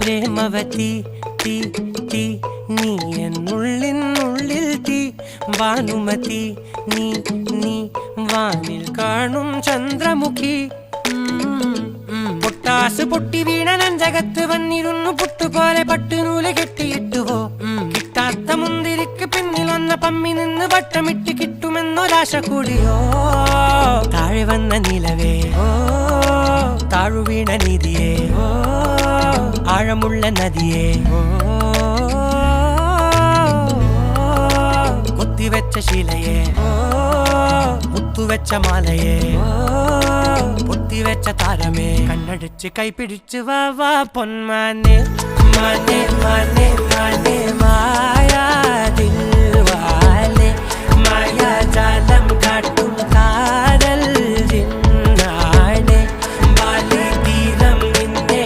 പ്രേമവതി തീ തീ നീ എന്നുള്ളിൽ തീ ഭാനുമതി നീ നീ വാനിൽ കാണും ചന്ദ്രമുഖി പൊട്ടാസ് പൊട്ടി വീണ നെഞ്ചകത്ത് വന്നിരുന്നു പുട്ടുപോലെ പട്ടുനൂല് കെട്ടിയിട്ടുവോ കിട്ടാത്ത മുന്തിരിക്ക് പിന്നിൽ വന്ന പമ്മി നിന്ന് വട്ടമിട്ട് കിട്ടുമെന്നൊരാശ കൂടിയോ താഴെ വന്ന നിലവേ താഴു വീണ നിധിയേ ആഴമുള്ള നദിയേ കൊത്തിവെച്ച ശിലയേ മുത്തുവെച്ച മാലയേ പൊത്തിവെച്ച താരമേ കണ്ണടിച്ച് കൈപിടിച്ച് വാ വാ പൊന്മാനെ മാനെ മാനെ മാനെ മായാ ദിൽവാലെ മായാജാലം കാട്ടി